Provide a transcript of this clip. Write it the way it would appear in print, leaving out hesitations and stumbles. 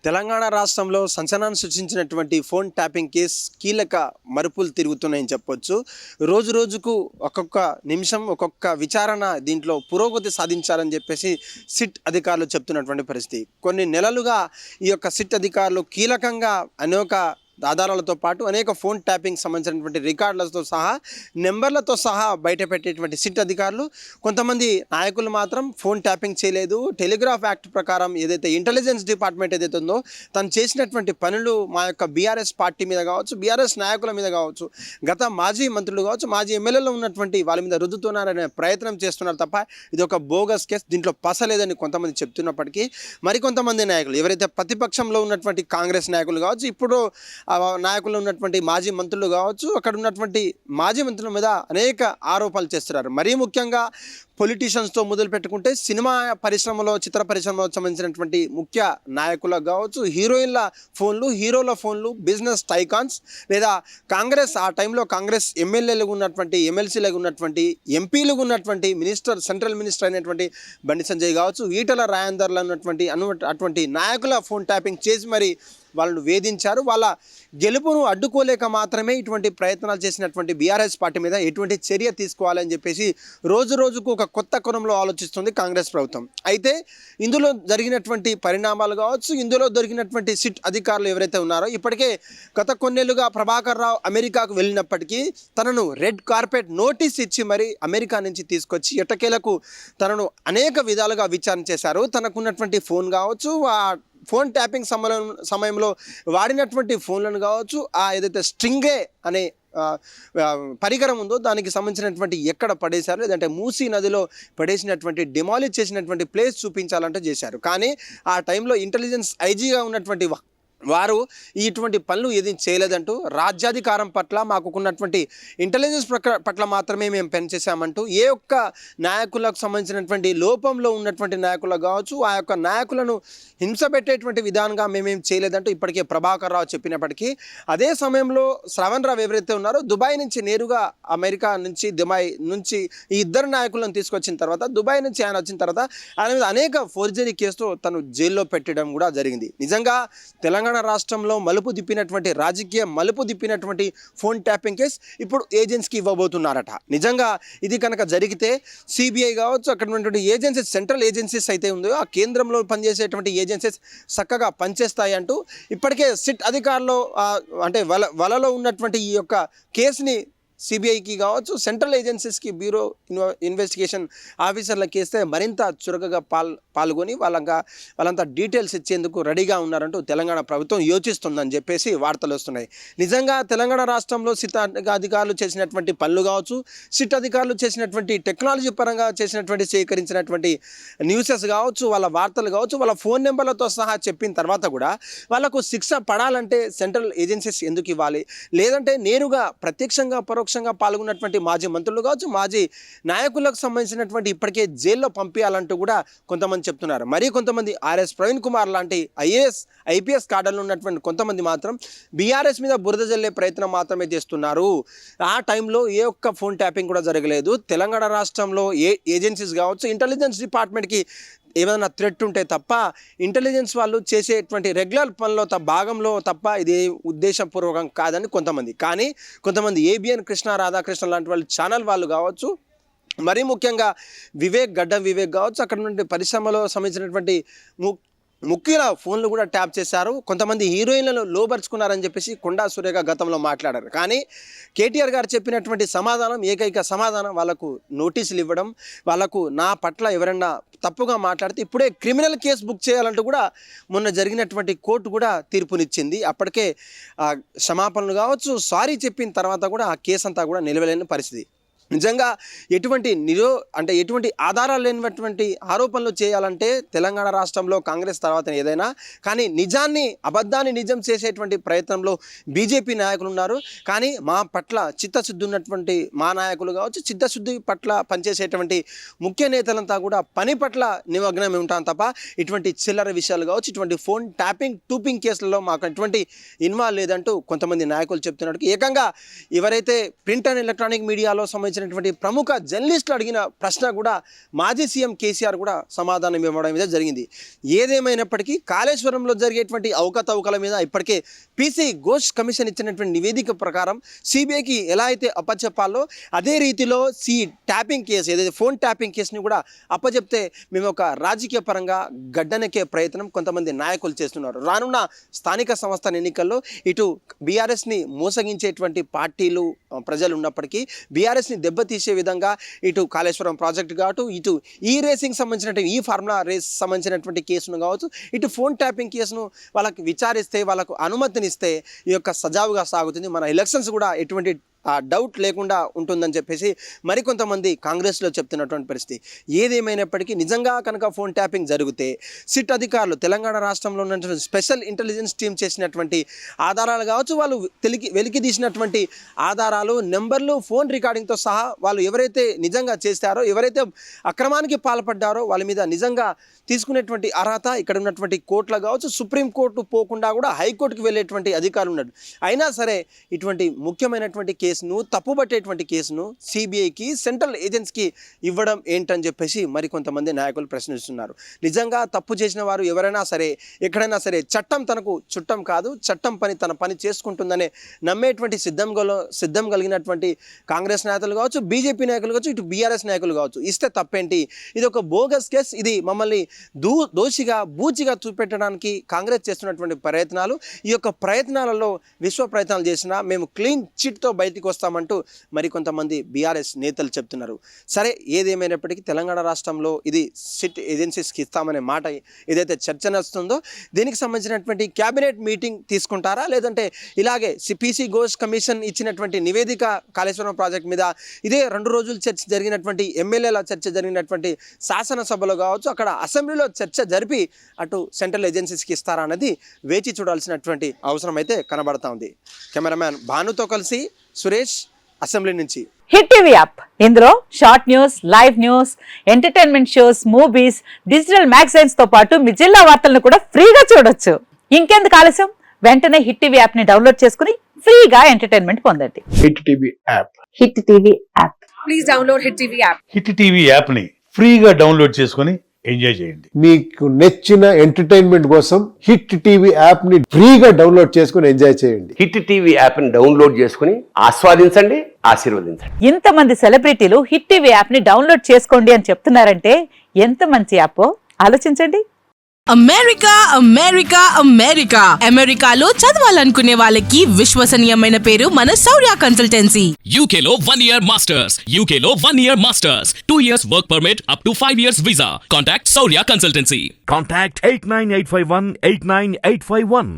తెలంగాణ రాష్ట్రంలో సంచలనం సృష్టించినటువంటి ఫోన్ ట్యాపింగ్ కేసు కీలక మలుపులు తిరుగుతున్నాయని చెప్పొచ్చు. రోజు రోజుకు ఒక్కొక్క నిమిషం ఒక్కొక్క విచారణ దీంట్లో పురోగతి సాధించాలని చెప్పేసి సిట్ అధికారులు చెప్తున్నటువంటి పరిస్థితి. కొన్ని నెలలుగా ఈ యొక్క సిట్ అధికారులు కీలకంగా అనేక ఆధారాలతో పాటు అనేక ఫోన్ ట్యాపింగ్ సంబంధించినటువంటి రికార్డులతో సహా నెంబర్లతో సహా బయట పెట్టేటువంటి సిట్ అధికారులు కొంతమంది నాయకులు మాత్రం ఫోన్ ట్యాపింగ్ చేయలేదు, టెలిగ్రాఫ్ యాక్ట్ ప్రకారం ఏదైతే ఇంటెలిజెన్స్ డిపార్ట్మెంట్ ఏదైతే ఉందో తను చేసినటువంటి పనులు మా యొక్క బీఆర్ఎస్ పార్టీ మీద కావచ్చు, బీఆర్ఎస్ నాయకుల మీద కావచ్చు, గత మాజీ మంత్రులు కావచ్చు, మాజీ ఎమ్మెల్యేలు ఉన్నటువంటి వాళ్ళ మీద రుద్దుతున్నారనే ప్రయత్నం చేస్తున్నారు తప్ప ఇది ఒక బోగస్ కేసు, దీంట్లో పసలేదని కొంతమంది చెప్తున్నప్పటికీ మరికొంతమంది నాయకులు ఎవరైతే ప్రతిపక్షంలో ఉన్నటువంటి కాంగ్రెస్ నాయకులు కావచ్చు, ఇప్పుడు నాయకులు ఉన్నటువంటి మాజీ మంత్రులు కావచ్చు, అక్కడ ఉన్నటువంటి మాజీ మంత్రుల మీద అనేక ఆరోపణలు చేస్తున్నారు. మరీ ముఖ్యంగా పొలిటీషియన్స్తో మొదలు పెట్టుకుంటే సినిమా పరిశ్రమలో, చిత్ర పరిశ్రమలో సంబంధించినటువంటి ముఖ్య నాయకులకు కావచ్చు, హీరోయిన్ల ఫోన్లు, హీరోల ఫోన్లు, బిజినెస్ టైకాన్స్ లేదా కాంగ్రెస్ ఆ టైంలో కాంగ్రెస్ ఎమ్మెల్యేలుగా ఉన్నటువంటి, ఎమ్మెల్సీలుగా ఉన్నటువంటి, ఎంపీలుగా ఉన్నటువంటి మినిస్టర్, సెంట్రల్ మినిస్టర్ అయినటువంటి బండి సంజయ్ కావచ్చు, ఈటల రాజేందర్లు అన్నటువంటి అటువంటి నాయకుల ఫోన్ ట్యాపింగ్ చేసి మరి వాళ్ళను వేధించారు. వాళ్ళ గెలుపును అడ్డుకోలేక మాత్రమే ఇటువంటి ప్రయత్నాలు చేసినటువంటి బీఆర్ఎస్ పార్టీ మీద ఎటువంటి చర్య తీసుకోవాలని చెప్పేసి రోజు రోజుకు ఒక కొత్త కోణంలో ఆలోచిస్తుంది కాంగ్రెస్ ప్రభుత్వం. అయితే ఇందులో జరిగినటువంటి పరిణామాలు కావచ్చు, ఇందులో దొరికినటువంటి సిట్ అధికారులు ఎవరైతే ఉన్నారో ఇప్పటికే గత కొన్నేళ్లుగా ప్రభాకర్ రావు అమెరికాకు వెళ్ళినప్పటికీ తనను రెడ్ కార్పెట్ నోటీస్ ఇచ్చి మరి అమెరికా నుంచి తీసుకొచ్చి ఎట్టకేలకు తనను అనేక విధాలుగా విచారణ చేశారు. తనకున్నటువంటి ఫోన్ కావచ్చు, ఫోన్ ట్యాపింగ్ సమయంలో వాడినటువంటి ఫోన్లను కావచ్చు, ఏదైతే స్ట్రింగే అనే పరికరం ఉందో దానికి సంబంధించినటువంటి ఎక్కడ పడేశారు, లేదంటే మూసీ నదిలో పడేసినటువంటి డిమాలిష్ చేసినటువంటి ప్లేస్ చూపించాలంటే చేశారు. కానీ ఆ టైంలో ఇంటెలిజెన్స్ ఐజీగా ఉన్నటువంటి వారు ఇటువంటి పనులు ఏది చేయలేదంటూ, రాజ్యాధికారం పట్ల మాకున్నటువంటి ఇంటెలిజెన్స్ పట్ల మాత్రమే మేము పనిచేసామంటూ ఏ ఒక్క నాయకులకు సంబంధించినటువంటి లోపంలో ఉన్నటువంటి నాయకులకు కావచ్చు, ఆ యొక్క నాయకులను హింస పెట్టేటువంటి విధానంగా మేమేం చేయలేదంటూ ఇప్పటికే ప్రభాకర్ రావు చెప్పినప్పటికీ, అదే సమయంలో శ్రవణ్ రావు ఎవరైతే ఉన్నారో దుబాయ్ నుంచి నేరుగా అమెరికా నుంచి దుబాయ్ నుంచి ఈ ఇద్దరు నాయకులను తీసుకొచ్చిన తర్వాత, దుబాయ్ నుంచి ఆయన వచ్చిన తర్వాత ఆయన మీద అనేక ఫోర్జరీ కేసుతో తను జైల్లో పెట్టడం కూడా జరిగింది. నిజంగా తెలంగాణ రాష్ట్రంలో మలుపు తిప్పినటువంటి, రాజకీయ మలుపు తిప్పినటువంటి ఫోన్ ట్యాపింగ్ కేసు ఇప్పుడు ఏజెన్సీకి ఇవ్వబోతున్నారట. నిజంగా ఇది కనుక జరిగితే సిబిఐ కావచ్చు, అక్కడ ఉన్నటువంటి ఏజెన్సీస్, సెంట్రల్ ఏజెన్సీస్ అయితే ఉందో ఆ కేంద్రంలో పనిచేసేటువంటి ఏజెన్సీస్ చక్కగా పనిచేస్తాయి అంటూ ఇప్పటికే సిట్ అధికారులు అంటే వలలో ఉన్నటువంటి ఈ యొక్క కేసుని సిబిఐకి కావచ్చు, సెంట్రల్ ఏజెన్సీస్కి, బ్యూరో ఇన్వెస్టిగేషన్ ఆఫీసర్లకి ఇస్తే మరింత చురుకుగా పాల్గొని వాళ్ళంతా డీటెయిల్స్ ఇచ్చేందుకు రెడీగా ఉన్నారంటూ తెలంగాణ ప్రభుత్వం యోచిస్తుందని చెప్పేసి వార్తలు వస్తున్నాయి. నిజంగా తెలంగాణ రాష్ట్రంలో సిట్ అధికారులు చేసినటువంటి పనులు కావచ్చు, సిట్ అధికారులు చేసినటువంటి టెక్నాలజీ పరంగా చేసినటువంటి సేకరించినటువంటి న్యూసెస్ కావచ్చు, వాళ్ళ వార్తలు కావచ్చు, వాళ్ళ ఫోన్ నెంబర్లతో సహా చెప్పిన తర్వాత కూడా వాళ్ళకు శిక్ష పడాలంటే సెంట్రల్ ఏజెన్సీస్ ఎందుకు ఇవ్వాలి, లేదంటే నేరుగా ప్రత్యక్షంగా పరోక్షంగా పాల్గొన్నటువంటి మాజీ మంత్రులు కావచ్చు, మాజీ నాయకులకు సంబంధించినటువంటి ఇప్పటికే జైల్లో పంపించాలంటూ కూడా కొంతమంది చెప్తున్నారు. మరి కొంతమంది ఆర్ఎస్ ప్రవీణ్ కుమార్ లాంటి ఐపీఎస్ కాడర్లు ఉన్నటువంటి కొంతమంది మాత్రం బీఆర్ఎస్ మీద బురద జల్లే ప్రయత్నం మాత్రమే చేస్తున్నారు. ఆ టైంలో ఏ ఒక్క ఫోన్ ట్యాపింగ్ కూడా జరగలేదు. తెలంగాణ రాష్ట్రంలో ఏజెన్సీస్ కావచ్చు, ఇంటెలిజెన్స్ డిపార్ట్మెంట్కి ఏమైనా థ్రెట్ ఉంటే తప్ప ఇంటెలిజెన్స్ వాళ్ళు చేసేటువంటి రెగ్యులర్ పనిలో భాగంలో తప్ప ఇది ఉద్దేశపూర్వకం కాదని కొంతమంది. కానీ కొంతమంది ఏబిఎన్ కృష్ణ, రాధాకృష్ణ లాంటి వాళ్ళు ఛానల్ వాళ్ళు కావచ్చు, మరీ ముఖ్యంగా గడ్డం వివేక్ కావచ్చు, అక్కడ నుండి పరిశ్రమలో సంబంధించినటువంటి ముఖ్యుల ఫోన్లు కూడా ట్యాప్ చేశారు. కొంతమంది హీరోయిన్లను లోబరుచుకున్నారని చెప్పేసి కొండా సురేఖ గతంలో మాట్లాడారు. కానీ కేటీఆర్ గారు చెప్పినటువంటి సమాధానం, ఏకైక సమాధానం, వాళ్ళకు నోటీసులు ఇవ్వడం, వాళ్ళకు నా పట్ల ఎవరన్నా తప్పుగా మాట్లాడితే ఇప్పుడే క్రిమినల్ కేసు బుక్ చేయాలంటూ కూడా మొన్న జరిగినటువంటి కోర్టు కూడా తీర్పునిచ్చింది. అప్పటికే క్షమాపణలు కావచ్చు, సారీ చెప్పిన తర్వాత కూడా ఆ కేసు అంతా కూడా నిలవలేని పరిస్థితి. నిజంగా ఎటువంటి ఆధారాలు లేనటువంటి ఆరోపణలు చేయాలంటే తెలంగాణ రాష్ట్రంలో కాంగ్రెస్ తర్వాత ఏదైనా, కానీ అబద్ధాన్ని నిజం చేసేటువంటి ప్రయత్నంలో బీజేపీ నాయకులు ఉన్నారు. కానీ మా పట్ల చిత్తశుద్ధి ఉన్నటువంటి మా నాయకులు కావచ్చు, చిత్తశుద్ధి పట్ల పనిచేసేటువంటి ముఖ్య నేతలంతా కూడా పని పట్ల నిమగ్నమై ఉంటాం తప్ప ఇటువంటి చిల్లర విషయాలు కావచ్చు, ఇటువంటి ఫోన్ టూపింగ్ కేసులలో మాకు ఎటువంటి ఇన్వాల్వ్ లేదంటూ కొంతమంది నాయకులు చెప్తున్నట్టు, ఏకంగా ఎవరైతే ప్రింట్ అండ్ ఎలక్ట్రానిక్ మీడియాలో సంబంధించిన సంబంధించినటువంటి ప్రముఖ జర్నలిస్టులు అడిగిన ప్రశ్న కూడా మాజీ సీఎం కేసీఆర్ కూడా సమాధానం ఇవ్వడం మీద జరిగింది. ఏదేమైనప్పటికీ కాళేశ్వరంలో జరిగేటువంటి అవకతవకల మీద ఇప్పటికే పీసీ ఘోష్ కమిషన్ ఇచ్చినటువంటి నివేదిక ప్రకారం సిబిఐకి ఎలా అయితే అప్పచెప్పాలో అదే రీతిలో ట్యాపింగ్ కేసు ఏదైతే ఫోన్ ట్యాపింగ్ కేసుని కూడా అప్పచెప్తే మేము ఒక రాజకీయ పరంగా గడ్డనెక్కే ప్రయత్నం కొంతమంది నాయకులు చేస్తున్నారు. రానున్న స్థానిక సంస్థల ఎన్నికల్లో ఇటు బీఆర్ఎస్ని మోసగించేటువంటి పార్టీలు ప్రజలు ఉన్నప్పటికీ బీఆర్ఎస్ని దెబ్బతీసే విధంగా ఇటు కాళేశ్వరం ప్రాజెక్టు కావచ్చు, ఇటు ఈ రేసింగ్ సంబంధించినటువంటి ఈ ఫార్ములా రేస్ సంబంధించినటువంటి కేసును కావచ్చు, ఇటు ఫోన్ ట్యాపింగ్ కేసును వాళ్ళకి విచారిస్తే వాళ్ళకు అనుమతినిస్తే ఈ యొక్క సజావుగా సాగుతుంది. మన ఎలక్షన్స్ కూడా ఎటువంటి డౌట్ లేకుండా ఉంటుందని చెప్పేసి మరికొంతమంది కాంగ్రెస్లో చెప్తున్నటువంటి పరిస్థితి. ఏదేమైనప్పటికీ నిజంగా కనుక ఫోన్ ట్యాపింగ్ జరిగితే సిట్ అధికారులు తెలంగాణ రాష్ట్రంలో ఉన్నటువంటి స్పెషల్ ఇంటెలిజెన్స్ టీం చేసినటువంటి ఆధారాలు కావచ్చు, వాళ్ళు వెలికి తీసినటువంటి ఆధారాలు, నెంబర్లు, ఫోన్ రికార్డింగ్తో సహా వాళ్ళు ఎవరైతే నిజంగా చేస్తారో, ఎవరైతే అక్రమానికి పాల్పడ్డారో వాళ్ళ మీద నిజంగా తీసుకునేటువంటి అర్హత ఇక్కడ ఉన్నటువంటి కోర్టులో కావచ్చు, సుప్రీంకోర్టు పోకుండా కూడా హైకోర్టుకు వెళ్ళేటువంటి అధికారులు ఉన్నాడు. అయినా సరే ఇటువంటి ముఖ్యమైనటువంటి కేసును, తప్పుపట్టేటువంటి కేసును సిబిఐకి, సెంట్రల్ ఏజెన్సీకి ఇవ్వడం ఏంటని చెప్పేసి మరికొంతమంది నాయకులు ప్రశ్నిస్తున్నారు. నిజంగా తప్పు చేసిన వారు ఎవరైనా సరే, ఎక్కడైనా సరే చట్టం తనకు చుట్టం కాదు, చట్టం తన పని చేసుకుంటుందనే నమ్మేటువంటి సిద్ధం కలిగినటువంటి కాంగ్రెస్ నాయకులు కావచ్చు, బీజేపీ నాయకులు కావచ్చు, ఇటు బీఆర్ఎస్ నాయకులు కావచ్చు. ఇస్తే తప్పేంటి? ఇది ఒక బోగస్ కేసు. ఇది మమ్మల్ని దోషిగా బూచిగా చూపెట్టడానికి కాంగ్రెస్ చేస్తున్నటువంటి ప్రయత్నాలు. ఈ యొక్క ప్రయత్నాలలో విశ్వ ప్రయత్నాలు చేసినా మేము క్లీన్ చిట్తో బయటికి వస్తామంటూ మరికొంతమంది బీఆర్ఎస్ నేతలు చెప్తున్నారు. సరే, ఏదేమైనప్పటికీ తెలంగాణ రాష్ట్రంలో ఇది సిట్ ఏజెన్సీస్కి ఇస్తామనే మాట ఏదైతే చర్చ నడుస్తుందో దీనికి సంబంధించినటువంటి క్యాబినెట్ మీటింగ్ తీసుకుంటారా, లేదంటే ఇలాగే పీసీ ఘోష్ కమిషన్ ఇచ్చినటువంటి నివేదిక కాళేశ్వరం ప్రాజెక్ట్ మీద ఇదే 2 రోజులు చర్చ జరిగినటువంటి ఎమ్మెల్యేల చర్చ జరిగినటువంటి శాసనసభలో కావచ్చు, అక్కడ అసెంబ్లీలో చర్చ జరిపి అటు సెంట్రల్ ఏజెన్సీస్కి ఇస్తారా అన్నది వేచి చూడాల్సినటువంటి అవసరం అయితే కనబడతా ఉంది. కెమెరామ్యాన్ భానుతో కలిసి సురేష్, అసెంబ్లీ నుంచి. హిట్ టీవీ యాప్, ఇందులో short news, live news, entertainment shows, movies, digital magazines తో పాటు మీ జిల్లా వార్తలను కూడా ఫ్రీగా చూడొచ్చు. ఇంకెందుకు ఆలస్యం? వెంటనే హిట్ టీవీ యాప్ ని డౌన్లోడ్ చేసుకుని ఫ్రీగా ఎంటర్టైన్మెంట్ పొందండి. Hit TV app. Hit TV app. Please download hit TV app. Hit TV app ని ఫ్రీగా డౌన్లోడ్ చేసుకుని ఎంజాయ్ చేయండి. మీకు నచ్చిన ఎంటర్టైన్మెంట్ కోసం హిట్ టీవీ యాప్ ని ఫ్రీగా డౌన్లోడ్ చేసుకుని ఎంజాయ్ చేయండి. హిట్ టీవీ యాప్ ని డౌన్లోడ్ చేసుకుని ఆస్వాదించండి, ఆశీర్వదించండి. ఇంతమంది సెలబ్రిటీలు హిట్ టీవీ యాప్ ని డౌన్లోడ్ చేసుకోండి అని చెప్తున్నారంటే ఎంత మంచి యాప్ ఆలోచించండి. అమెరికా అమెరికా అమెరికా అమెరికాలో చదవాలనుకునే వాళ్ళకి విశ్వసనీయమైన పేరు మన శౌర్య కన్సల్టెన్సీ. UK లో 1 year masters, UK లో 1 year masters, 2 years work permit up to 5 years visa. Contact Saurya Consultancy. Contact 89851 89851.